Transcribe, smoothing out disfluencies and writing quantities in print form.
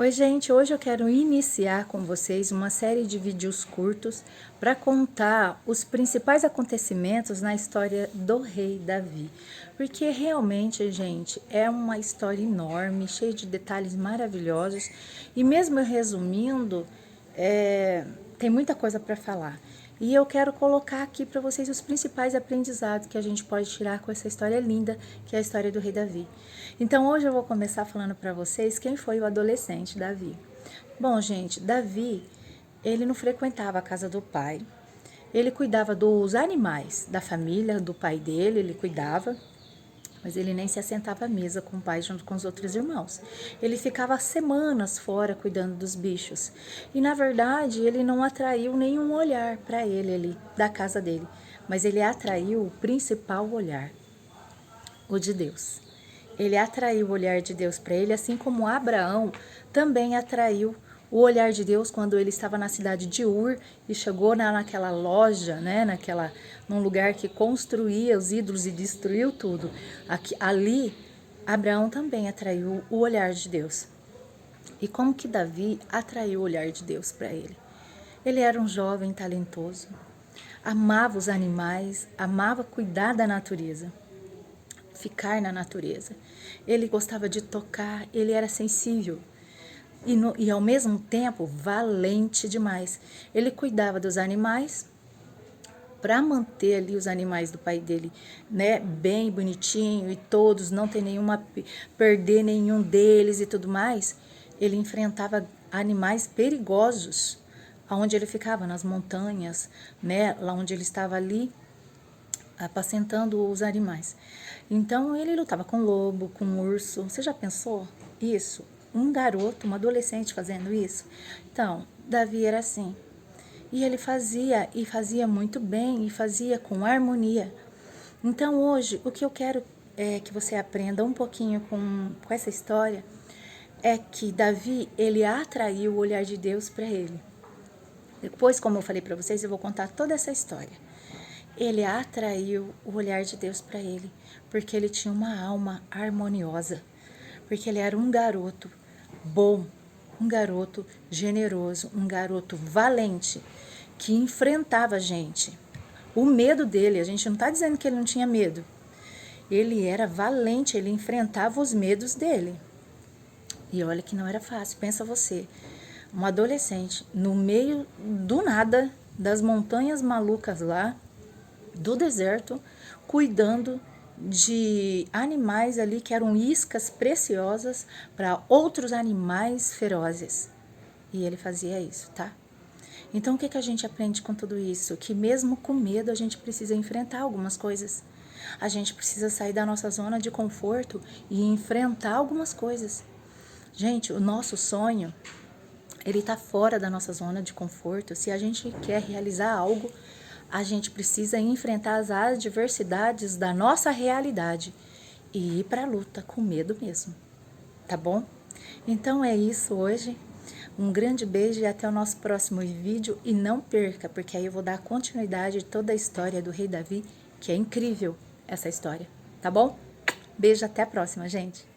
Oi, gente, hoje eu quero iniciar com vocês uma série de vídeos curtos para contar os principais acontecimentos na história do rei Davi. Porque realmente, gente, é uma história enorme, cheia de detalhes maravilhosos e mesmo eu resumindo, tem muita coisa para falar. E eu quero colocar aqui para vocês os principais aprendizados que a gente pode tirar com essa história linda, que é a história do rei Davi. Então hoje eu vou começar falando para vocês quem foi o adolescente Davi. Bom, gente, Davi, ele não frequentava a casa do pai. Ele cuidava dos animais da família, do pai dele, ele cuidava. Mas ele nem se assentava à mesa com o pai junto com os outros irmãos. Ele ficava semanas fora cuidando dos bichos. E na verdade ele não atraiu nenhum olhar para ele ali da casa dele. Mas ele atraiu o principal olhar, o de Deus. Ele atraiu o olhar de Deus para ele, assim como Abraão também atraiu o olhar de Deus quando ele estava na cidade de Ur e chegou naquela loja, né, num lugar que construía os ídolos e destruiu tudo. Ali, Abraão também atraiu o olhar de Deus. E como que Davi atraiu o olhar de Deus para ele? Ele era um jovem talentoso, amava os animais, amava cuidar da natureza, ficar na natureza. Ele gostava de tocar, ele era sensível. E ao mesmo tempo valente demais. Ele cuidava dos animais para manter ali os animais do pai dele, né, bem bonitinho e todos, não ter perder nenhum deles e tudo mais. Ele enfrentava animais perigosos, aonde ele ficava nas montanhas, né, lá onde ele estava ali apacentando os animais. Então ele lutava com lobo, com urso. Você já pensou isso? Um garoto, um adolescente fazendo isso? Então, Davi era assim. E ele fazia, e fazia muito bem, e fazia com harmonia. Então hoje, o que eu quero é que você aprenda um pouquinho com essa história, é que Davi, ele atraiu o olhar de Deus para ele. Depois, como eu falei para vocês, eu vou contar toda essa história. Ele atraiu o olhar de Deus para ele, porque ele tinha uma alma harmoniosa, porque ele era um garoto bom, um garoto generoso, um garoto valente, que enfrentava a gente. O medo dele, a gente não está dizendo que ele não tinha medo. Ele era valente, ele enfrentava os medos dele. E olha que não era fácil, pensa você, um adolescente no meio do nada, das montanhas malucas lá, do deserto, cuidando de animais ali que eram iscas preciosas para outros animais ferozes. E ele fazia isso, tá? Então o que a gente aprende com tudo isso? Que mesmo com medo a gente precisa enfrentar algumas coisas. A gente precisa sair da nossa zona de conforto e enfrentar algumas coisas. Gente, o nosso sonho, ele está fora da nossa zona de conforto. Se a gente quer realizar algo, a gente precisa enfrentar as adversidades da nossa realidade e ir para a luta com medo mesmo, tá bom? Então é isso hoje. Um grande beijo e até o nosso próximo vídeo. E não perca, porque aí eu vou dar continuidade a toda a história do rei Davi, que é incrível essa história, tá bom? Beijo, até a próxima, gente!